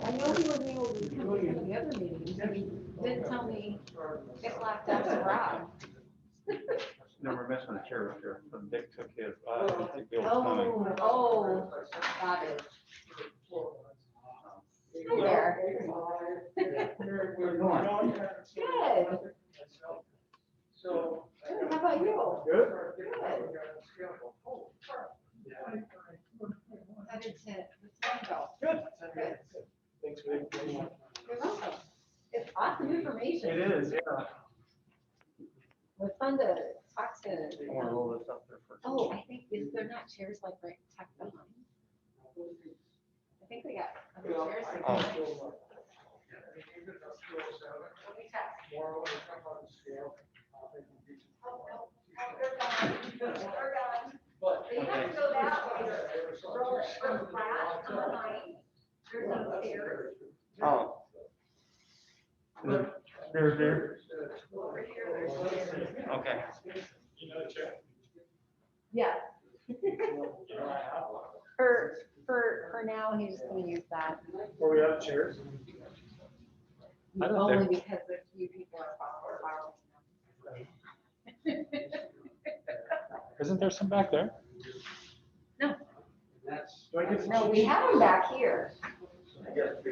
I know he wasn't able to come to some of the other meetings, and he didn't tell me it locked out to Rob. No, we're messing with the chair here, but Dick took his, he took the old plumbing. Oh, got it. Hi there. Where's it going? Good. Good, how about you? Good. Good. How did it go? Good. Good. Thanks for the. You're welcome. It's awesome information. It is, yeah. It was fun to talk to. I want to roll this up there first. Oh, I think, is there not chairs like right tucked behind? I think we got other chairs. Oh. Let me check. They're gone. They're gone. So you have to go that way, roll it from flat to behind. There's no stairs. Oh. There. Over here, there's stairs. Okay. Yeah. For now, he's just gonna use that. Where we have chairs? I don't Only think- because a few people are borrowing them. Isn't there some back there? No, Do I get? no, we have them back here. That's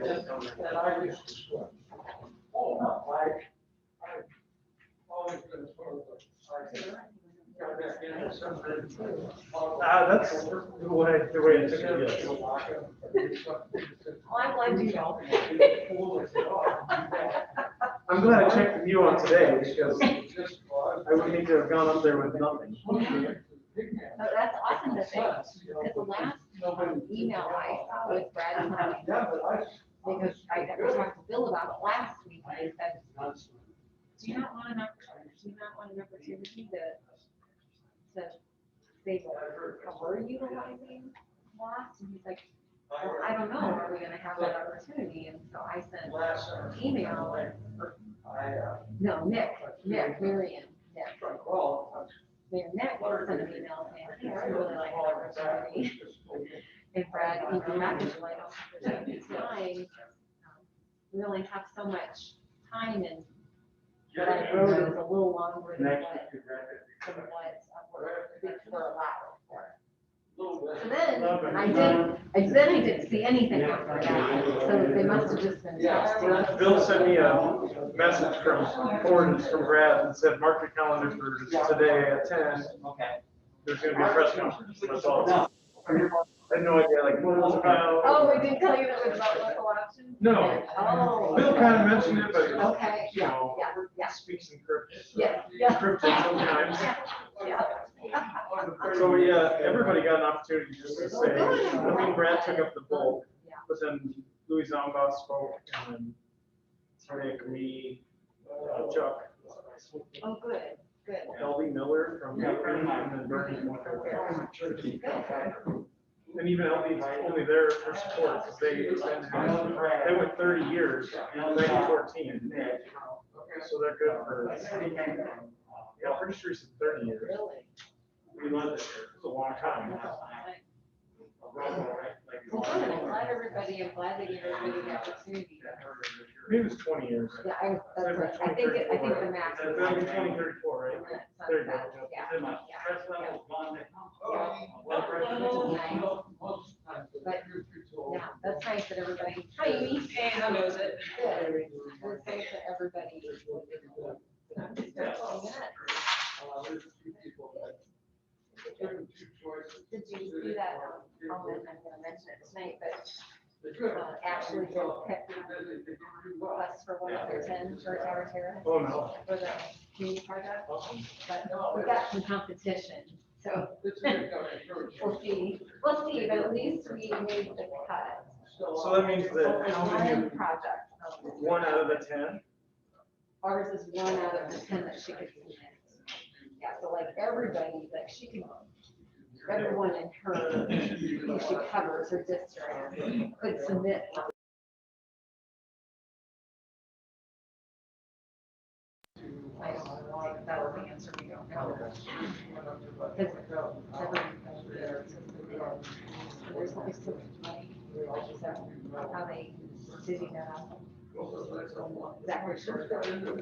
the way it took it. Oh, I'm glad you know. I'm glad I checked with you on today because I would need to have gone up there with nothing. Oh, that's awesome that they, because the last email I saw was Brad and I, because I got to talk to Bill about it last week, and he said, do you not want an opportunity to say how we're utilizing lots? And he's like, well, I don't know, are we gonna have that opportunity? And so I sent an email, no, Marion, Nick sent an email saying, hey, I really like an opportunity. And Brad, even back is like, there's time. We only have so much time, and what I wrote is a little longer than what we're allowed for. So then I didn't see anything after that, so they must have just been. Bill sent me a message from Brad and said, mark your calendar for today at 10. Okay. There's gonna be a press conference. That's all. I had no idea, like, what it was about. Oh, we didn't tell you that it was about local options? No. Oh. Bill kind of mentioned it, but, Okay, you know, yeah. speaks in cryptic. Yeah. Cryptic sometimes. Yeah. So, yeah, everybody got an opportunity just to say, I think Brad took up the bulk, but then Louis Zomba spoke, and then Nick, me, Chuck. Oh, good. LD Miller from, and then Bernie. And even LD's only there for support, because they extended, they went 30 years, 2014. So they're good for, yeah, I'm pretty sure it's 30 years. Really? We loved it, it was a long time. Well, good, I'm glad they gave everybody the opportunity. Maybe it was 20 years. Yeah, that's right. I think the max. is That'd be 20. 2034, right? That sounds There you go. bad. Yeah. But, yeah, that's nice that everybody, hi, Amy. Hey, how goes it? Good. It's nice that everybody. Did you see that, I'm gonna mention it tonight, but, Ashley did pick us for one of their 10 church hour terrace Oh, no. for the community project, Awesome. but we got some competition, so. We'll see, but at least we made the cut. So that means that Only how one many, project. 1 out of the 10? Ours is 1 out of the 10 that she could submit. Yeah, so like everybody, like she can, everyone in her, if she covers her district, could submit. I don't know why that was the answer, we don't know. Because everyone there to submit, there's only so much money. how they divvy that up.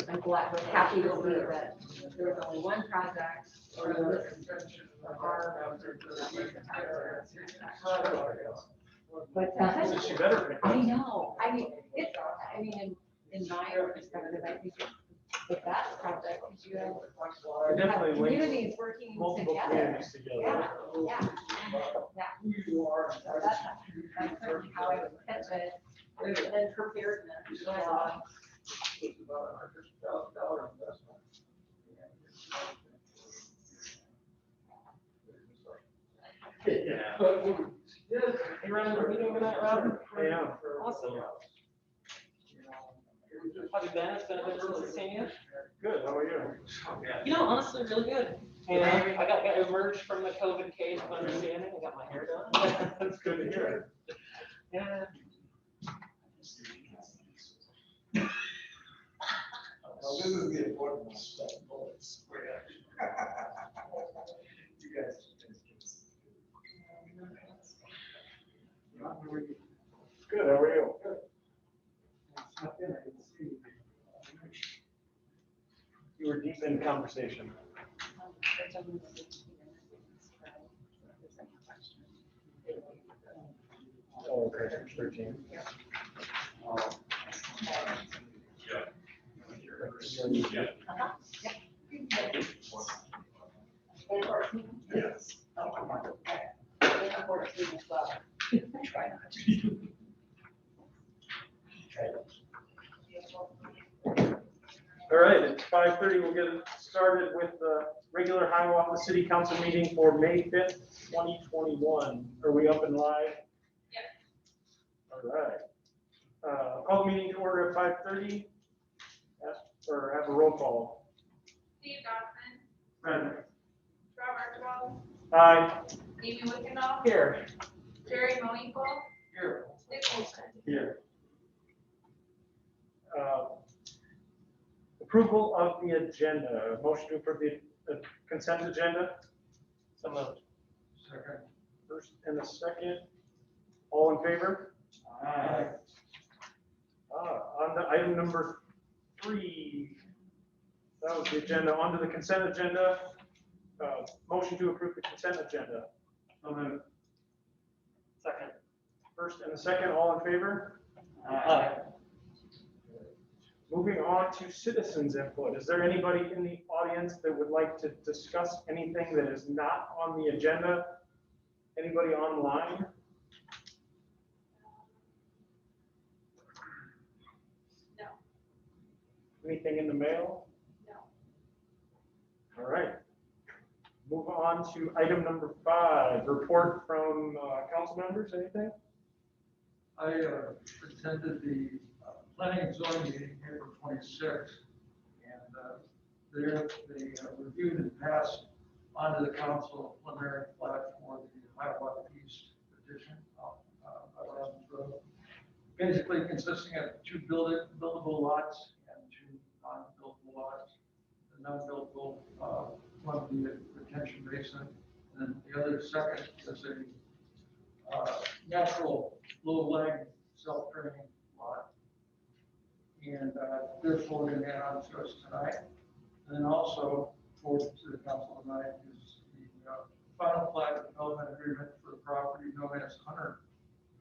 I'm glad, we're happy to see that there was only one project or this our. But She better. I know, I mean, it's, I mean, in my perspective, I think the best project is you have Definitely links communities working multiple together. communities together. Yeah, so that's certainly how I would pitch it, and then preparedness. You running the meeting tonight, Robert? I am. Awesome. How have you been? It's been a bit since seeing you. Good, how are you? You know, honestly, really good. And I got emerged from the COVID cage of understanding. I got my hair done. That's good to hear. Yeah. This is the important one, stuff, bullets. You guys. Good, how are you? You were deep in conversation. Oh, okay, 13. Yes. Try not to. All right, it's 5:30. We'll get started with the regular Hiawatha City Council meeting for May 5th, 2021. Are we up and live? Yes. All right. Call the meeting to order at 5:30. Or have a roll call. Steve Dodson, Present. Rob Archibald, Aye. Amy Wickendall, Here. Jerry Moinkle, Here. Nick Olson. Here. Approval of the agenda. Motion to approve the consent agenda. So moved. Second. First and a second. All in favor? Aye. On the item number 3, that was the agenda. On to the consent agenda. Motion to approve the consent agenda. Second. First and a second. All in favor? Aye. Moving on to citizens input. Is there anybody in the audience that would like to discuss anything that is not on the agenda? Anybody online? No. Anything in the mail? No. All right. Move on to item number 5, report from council members, anything? I attended the planning and zoning meeting April 26th, and there they reviewed and passed onto the council a preliminary plat for the Hiawatha East addition on Adams Road, basically consisting of 2 buildable lots and 2 non-buildable lots. The non-buildable one would be a retention basin, and then the other second is a natural low-lag self-draining lot. And therefore, we're going to add on to us tonight. And then also, forward to the council tonight is the final plat development agreement for the property known as Hunter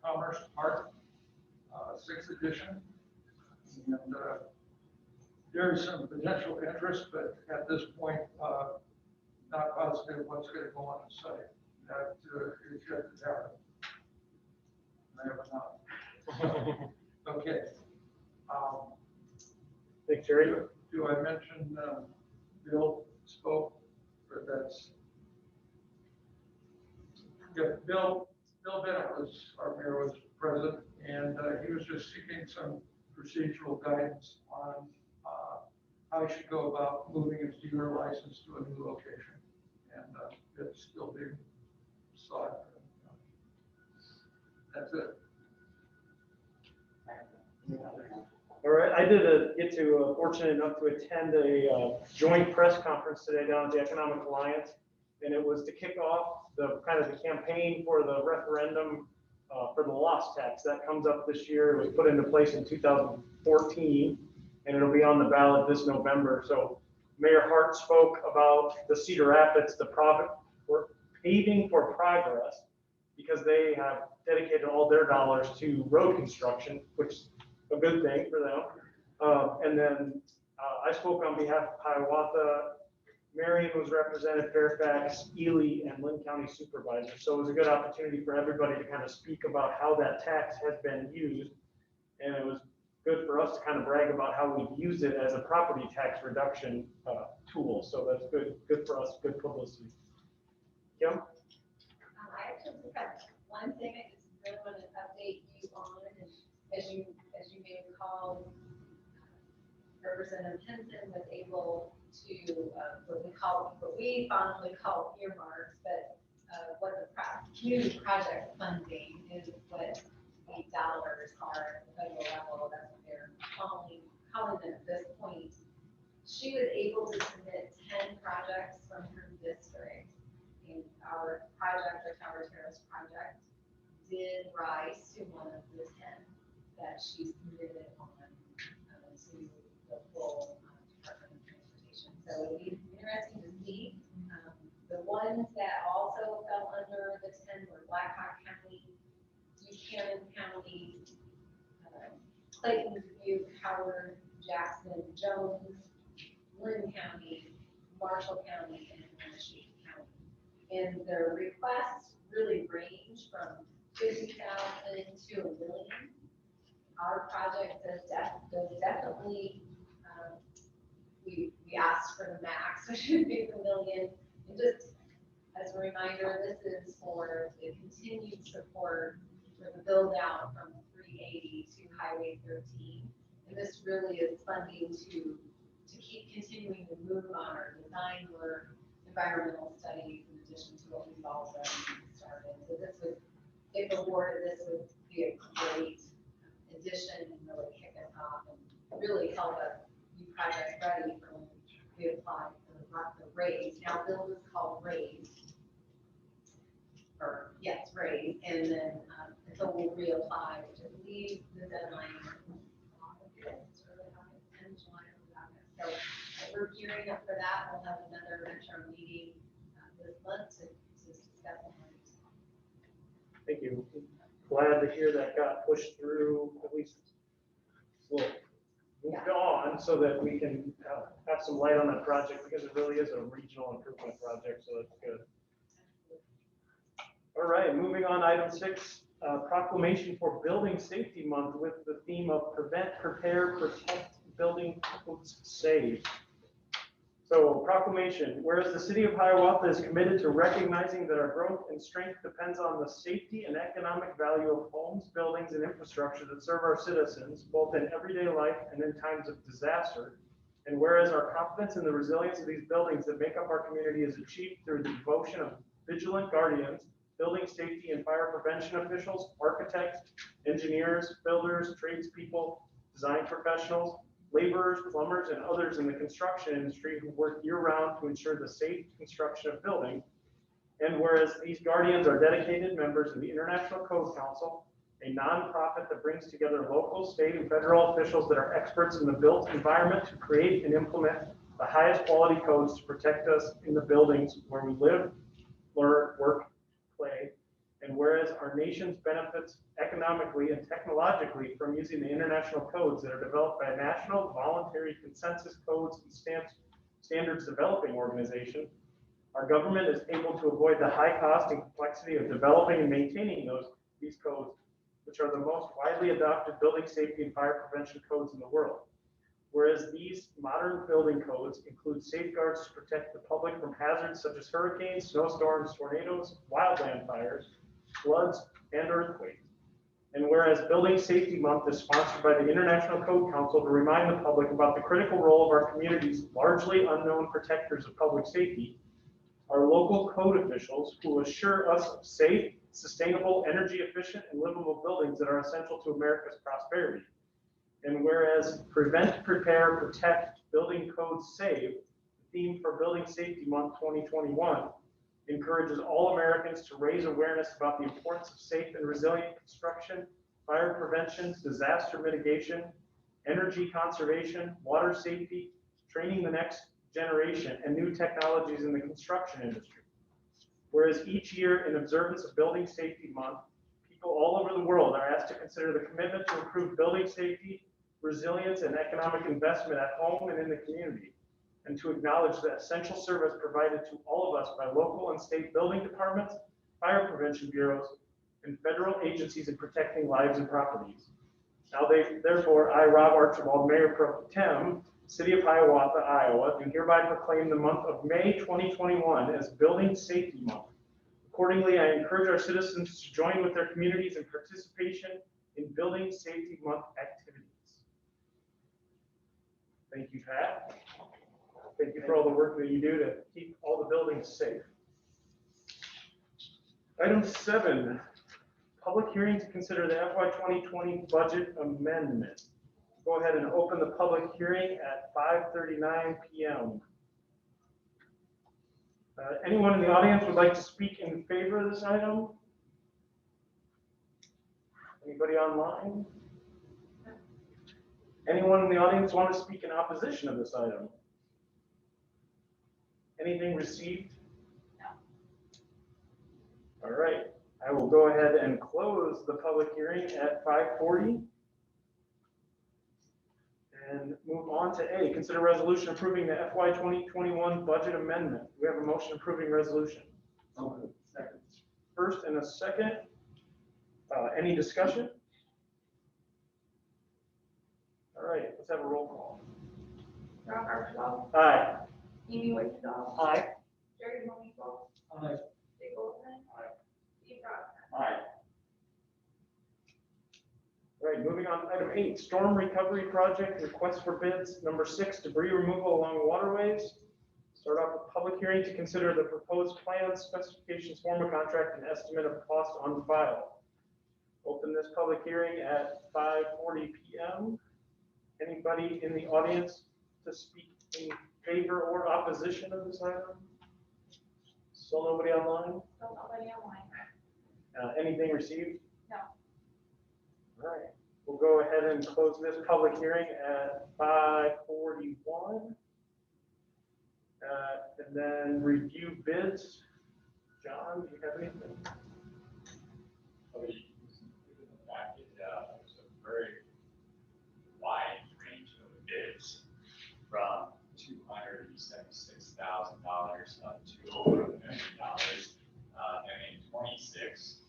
Commerce Park, 6th edition. And there is some potential interest, but at this point, not positive what's going to go on the site. That is yet to happen. I have not. Okay. Thanks, Jerry. Do I mention Bill spoke, or that's? Yeah, Bill Bennett was, our mayor was present, and he was just seeking some procedural guidance on how he should go about moving his dealer license to a new location. And it's still being sought. That's it. All right, I did get to fortunate enough to attend a joint press conference today down at the Economic Alliance, and it was to kick off the kind of the campaign for the referendum for the loss tax. That comes up this year. It was put into place in 2014, and it'll be on the ballot this November. So Mayor Hart spoke about the Cedar Rapids, the for paving for progress, because they have dedicated all their dollars to road construction, which is a good thing for them. And then I spoke on behalf of Hiawatha. Marion was represented, Fairfax, Ely, and Lynn County Supervisor. So it was a good opportunity for everybody to kind of speak about how that tax has been used. And it was good for us to kind of brag about how we've used it as a property tax reduction tool. So that's good for us, good publicity. Kim? I actually just got one thing I just really want to update you on, and as you may recall, Representative Henson was able to, what we fondly call earmarks, but what the community project funding is what the dollars are at the federal level. That's what they're calling them at this point. She was able to submit 10 projects from her district. And our project, our Tower Terrace project, did rise to one of the 10 that she submitted on to the full Department of Transportation. So it'll be interesting to see. The ones that also fell under the 10 were Blackhawk County, Buchanan County, Clayton, Dubuque, Howard, Jackson, Jones, Lynn County, Marshall County, and Wenatchee County. And their requests really range from 50,000 to $1 million. Our project does definitely, we asked for the max, which would be $1 million. And just as a reminder, this is for the continued support for the build out from 380 to Highway 13. And this really is funding to keep continuing to move on our design work, environmental studies, in addition to what we've also started. So this would, if awarded, this would be a great addition and really kick us off and really help us be project ready for when we apply for the raise. Now, Bill is called raise, or yes, raise, and then so we'll reapply, which I believe the deadline is really high, 10 July or August. So we're gearing up for that. We'll have another metro meeting this month to discuss it. Thank you. Glad to hear that got pushed through, at least moved on, so that we can have some light on that project, because it really is a regional improvement project, so that's good. All right, moving on, item 6, proclamation for Building Safety Month with the theme of Prevent, Prepare, Protect, Building Codes Save. So proclamation, whereas the city of Hiawatha is committed to recognizing that our growth and strength depends on the safety and economic value of homes, buildings, and infrastructure that serve our citizens, both in everyday life and in times of disaster. And whereas our confidence in the resilience of these buildings that make up our community is achieved through the devotion of vigilant guardians, building safety and fire prevention officials, architects, engineers, builders, tradespeople, design professionals, laborers, plumbers, and others in the construction industry who work year-round to ensure the safe construction of buildings. And whereas these guardians are dedicated members of the International Code Council, a nonprofit that brings together local, state, and federal officials that are experts in the built environment to create and implement the highest quality codes to protect us in the buildings where we live, learn, work, play. And whereas our nation benefits economically and technologically from using the international codes that are developed by a national voluntary consensus codes and standards developing organization, our government is able to avoid the high cost and complexity of developing and maintaining these codes, which are the most widely adopted building safety and fire prevention codes in the world. Whereas these modern building codes include safeguards to protect the public from hazards such as hurricanes, snowstorms, tornadoes, wildland fires, floods, and earthquakes. And whereas Building Safety Month is sponsored by the International Code Council to remind the public about the critical role of our community's largely unknown protectors of public safety, our local code officials who assure us of safe, sustainable, energy efficient, and livable buildings that are essential to America's prosperity. And whereas Prevent, Prepare, Protect, Building Codes Save, the theme for Building Safety Month 2021, encourages all Americans to raise awareness about the importance of safe and resilient construction, fire prevention, disaster mitigation, energy conservation, water safety, training the next generation, and new technologies in the construction industry. Whereas each year in observance of Building Safety Month, people all over the world are asked to consider the commitment to improve building safety, resilience, and economic investment at home and in the community, and to acknowledge the essential service provided to all of us by local and state building departments, fire prevention bureaus, and federal agencies in protecting lives and properties. Now therefore, I, Rob Archibald, Mayor Pro Tem, City of Hiawatha, Iowa, do hereby proclaim the month of May 2021 as Building Safety Month. Accordingly, I encourage our citizens to join with their communities in participation in Building Safety Month activities. Thank you, Pat. Thank you for all the work that you do to keep all the buildings safe. Item 7, public hearing to consider the FY 2020 budget amendment. Go ahead and open the public hearing at 5:39 p.m. Anyone in the audience would like to speak in favor of this item? Anybody online? Anyone in the audience want to speak in opposition of this item? Anything received? No. All right, I will go ahead and close the public hearing at 5:40. And move on to A, consider resolution approving the FY 2021 budget amendment. We have a motion approving resolution. Second. First and a second. Any discussion? All right, let's have a roll call. Rob Archibald, Aye. Amy Wickendall, Aye. Jerry Mooney, Aye. Dick Olson, Steve Dodson. Aye. All right, moving on to item 8, storm recovery project, request for bids. Number 6, debris removal along waterways. Start off with public hearing to consider the proposed plans, specifications, form of contract, and estimate of cost on file. Open this public hearing at 5:40 p.m. Anybody in the audience to speak in favor or opposition of this item? Still nobody online? Still nobody online. Anything received? No. All right, we'll go ahead and close this public hearing at 5:41. And then review bids. John, do you have anything? There's a very wide range of bids from $276,000 up to over $1 million. And in 26.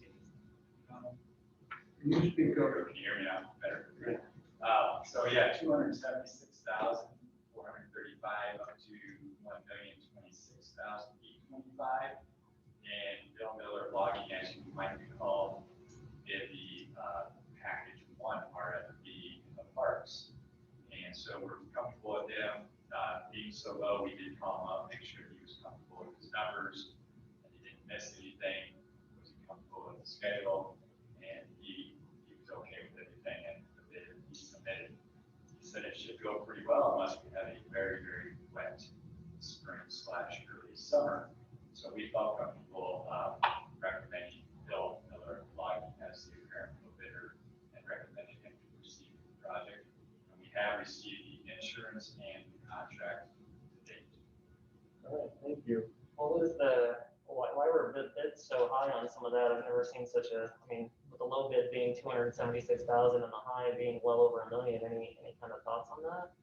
Can you speak up? Can you hear me now? Better. So yeah, 276,435 up to 1,026,825. And Bill Miller Logging, as you might recall, did the package 1 RFP in the parks. And so we're comfortable with him being so low. We did call him up, make sure he was comfortable with his numbers, and he didn't miss anything. Was he comfortable with the schedule? And he was okay with everything and the bid he submitted. He said it should go pretty well unless we have a very, very wet spring/early summer. So we felt comfortable recommending Bill Miller Logging as the apparent bidder and recommending him to proceed with the project. And we have received the insurance and the contract to date. All right, thank you. What was why were bids so high on some of that? I've never seen such a, I mean, with the low bid being 276,000 and the high being well over $1 million, any kind of thoughts on that?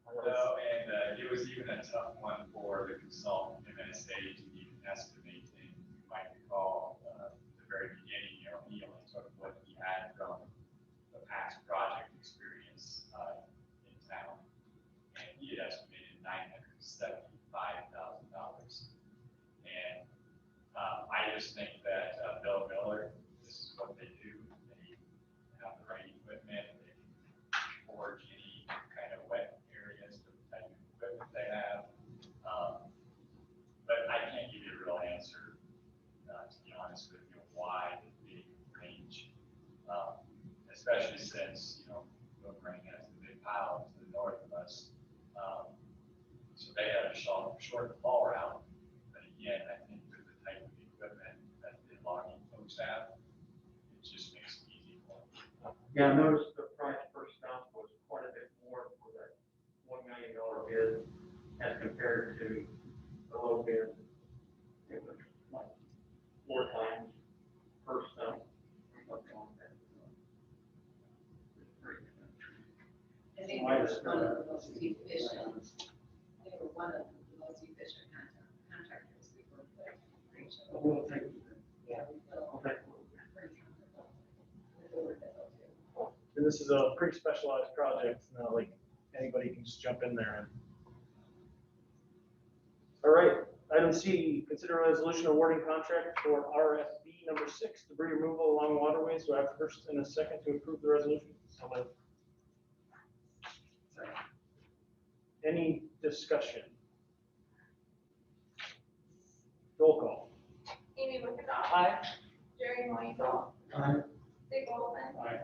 No, and it was even a tough one for the consultant MSA to even estimate. And you might recall the very beginning, he only took what he had from the past project experience in town, and he had estimated $975,000. And I just think that Bill Miller, this is what they do. They have the right equipment. They can forge any kind of wet areas with the type of equipment they have. But I can't give you a real answer, to be honest with you, why the big range, especially since, Boomerang has the big pile to the north of us. So they have to short the fall route. But again, I think with the type Yeah, I noticed the price per stump was quite a bit more for that $1 million bid as compared to the low bid. It was like 4 times per stump. Something like that. It's pretty expensive. I think it was one of the most efficient, they were one of the most efficient contractors we worked with. We'll take it. Yeah. I'll take it. Pretty comfortable with the work that they'll do. And this is a pretty specialized project, it's not like anybody can just jump in there and. All right, item C, consider a resolution awarding contract for RFB number 6, debris removal along waterways. Do I have a first and a second to approve the resolution? So moved. Any discussion? Roll call. Amy Wickendall. Aye. Jerry Moinkle. Aye. Dick Olson. Aye.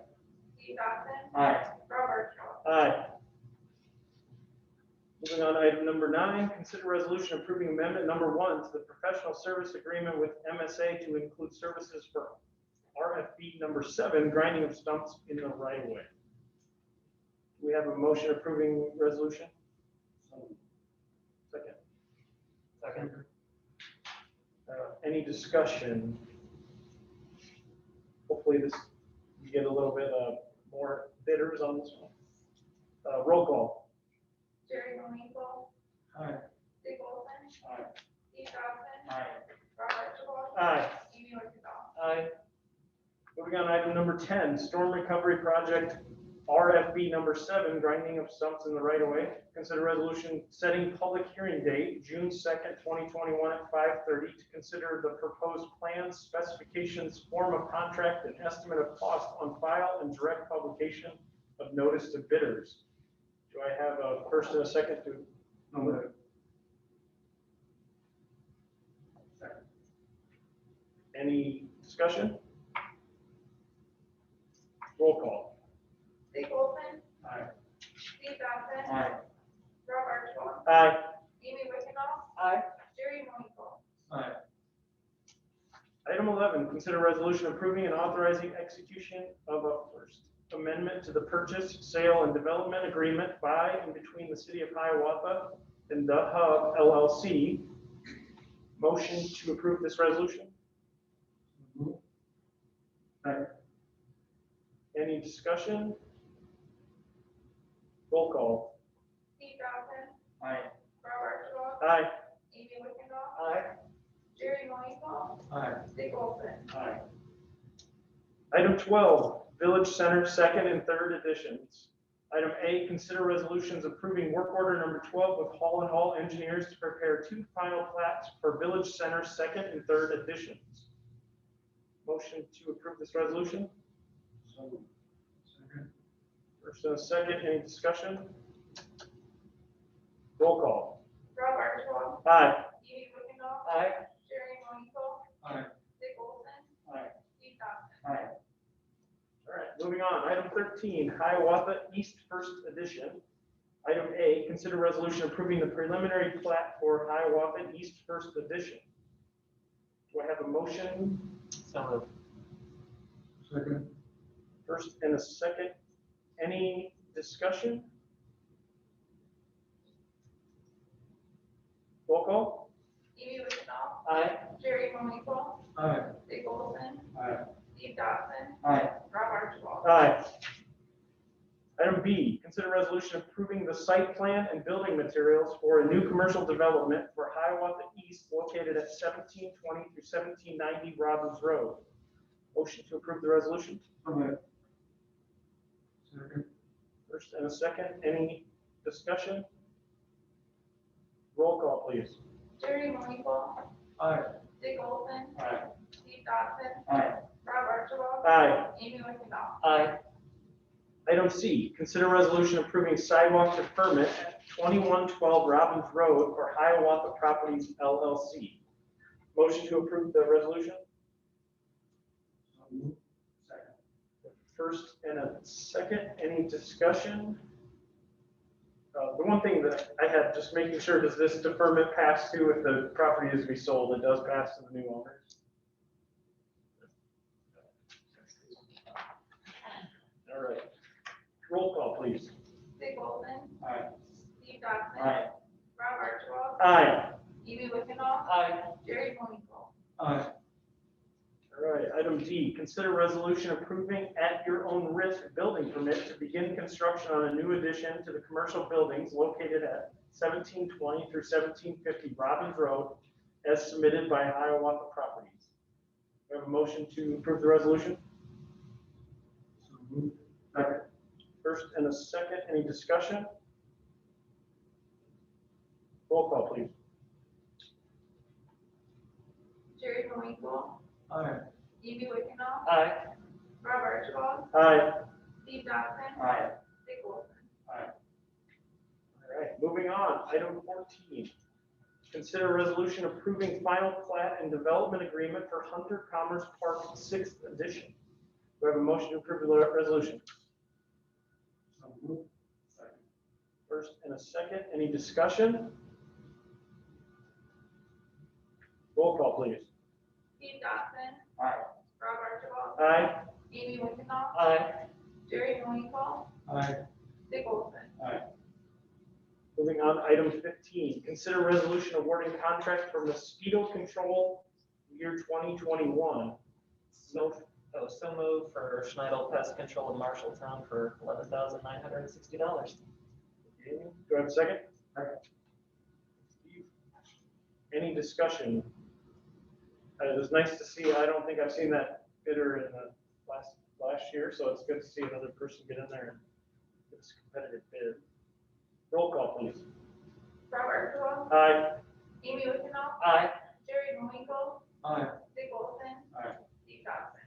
Steve Dodson. Aye. Rob Archibald. Aye. Moving on to item number 9, consider resolution approving amendment number 1 to the professional service agreement with MSA to include services for RFB number 7, grinding of stumps in the right of way. Do we have a motion approving resolution? Second. Second. Any discussion? Hopefully this, you get a little bit more bidders on this one. Roll call. Jerry Moinkle. Aye. Dick Olson. Aye. Steve Dodson. Aye. Rob Archibald. Aye. Amy Wickendall. Aye. Moving on to item number 10, storm recovery project RFB number 7, grinding of stumps in the right of way. Consider resolution setting public hearing date, June 2nd, 2021 at 5:30 to consider the proposed plans, specifications, form of contract, and estimate of cost on file and direct publication of notice to bidders. Do I have a first and a second to move? Any discussion? Roll call. Dick Olson. Aye. Steve Dodson. Aye. Rob Archibald. Aye. Amy Wickendall. Aye. Jerry Moinkle. Aye. Item 11, consider resolution approving and authorizing execution of a first amendment to the purchase, sale, and development agreement by and between the city of Hiawatha and The Hub LLC. Motion to approve this resolution. Any discussion? Roll call. Steve Dodson. Aye. Rob Archibald. Aye. Amy Wickendall. Aye. Jerry Moinkle. Aye. Dick Olson. Aye. Item 12, Village Center second and third editions. Item A, consider resolutions approving work order number 12 with Hall and Hall Engineers to prepare 2 final plats for Village Center second and third editions. Motion to approve this resolution. Second. First and a second, any discussion? Roll call. Rob Archibald. Aye. Amy Wickendall. Aye. Jerry Moinkle. Aye. Dick Olson. Aye. Steve Dodson. Aye. All right, moving on. Item 13, Hiawatha East First Edition. Item A, consider resolution approving the preliminary plat for Hiawatha East First Edition. Do I have a motion? So moved. Second. First and a second. Any discussion? Roll call. Amy Wickendall. Aye. Jerry Moinkle. Aye. Dick Olson. Aye. Steve Dodson. Aye. Rob Archibald. Aye. Item B, consider resolution approving the site plan and building materials for a new commercial development for Hiawatha East located at 1720 through 1790 Robbins Road. Motion to approve the resolution. Second. First and a second. Any discussion? Roll call, please. Jerry Moinkle. Aye. Dick Olson. Aye. Steve Dodson. Aye. Rob Archibald. Aye. Amy Wickendall. Aye. Item C, consider resolution approving sidewalk deferment at 2112 Robbins Road for Hiawatha Properties LLC. Motion to approve the resolution. Second. First and a second, any discussion? The one thing that I had, just making sure, does this deferment pass to if the property is to be sold? It does pass to the new owners. All please. Dick Olson. Aye. Steve Dodson. Aye. Rob Archibald. Aye. Amy Wickendall. Aye. Jerry Moinkle. Aye. All right, item D, consider resolution approving at your own risk building permit to begin construction on a new addition to the commercial buildings located at 1720 through 1750 Robbins Road as submitted by Hiawatha Properties. We have a motion to approve the resolution? So moved. Second. First and a second, any discussion? Roll call, please. Jerry Moinkle. Aye. Amy Wickendall. Aye. Rob Archibald. Aye. Steve Dodson. Aye. Dick Olson. All right, moving on, item 14. Consider resolution approving final plat and development agreement for Hunter Commerce Park 6th edition. We have a motion to approve the resolution. So moved. Second. First and a second, any discussion? Roll call, please. Steve Dodson. Aye. Rob Archibald. Aye. Amy Wickendall. Aye. Jerry Moinkle. Aye. Dick Olson. Moving on, item 15. Consider resolution awarding contract for mosquito control year 2021. So move for Schneidel Pest Control in Marshalltown for $11,960. Do I have a second? Any discussion? It was nice to see, I don't think I've seen that bidder in the last year, so it's good to see another person get in there and get this competitive bid. Roll call, please. Rob Archibald. Aye. Amy Wickendall. Aye. Jerry Moinkle. Aye. Dick Olson. Aye. Steve Dodson.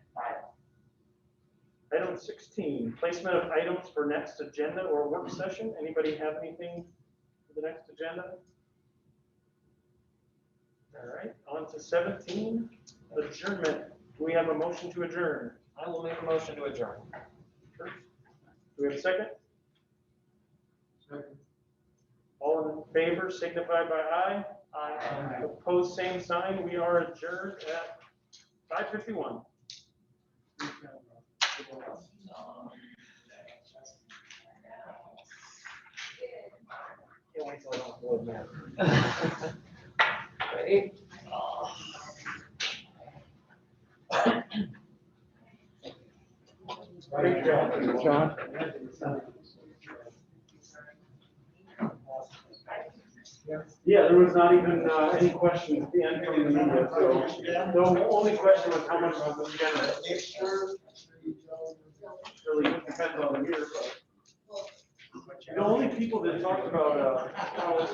Item 16, placement of items for next agenda or work session. Anybody have anything for the next agenda? All right, on to 17, adjournment. Do we have a motion to adjourn? I will make a motion to adjourn. Do we have a second? Second. All in favor signify by aye. Aye. Opposed, same sign. We are adjourned at 5:51. Can't wait till I don't upload that. Ready? Great job, John. Yeah, there was not even any questions at the end from the media, so the only question was how much was the agenda. Really depends on the year, but the only people that talked about how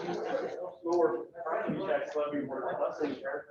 lower property tax levy were us in here.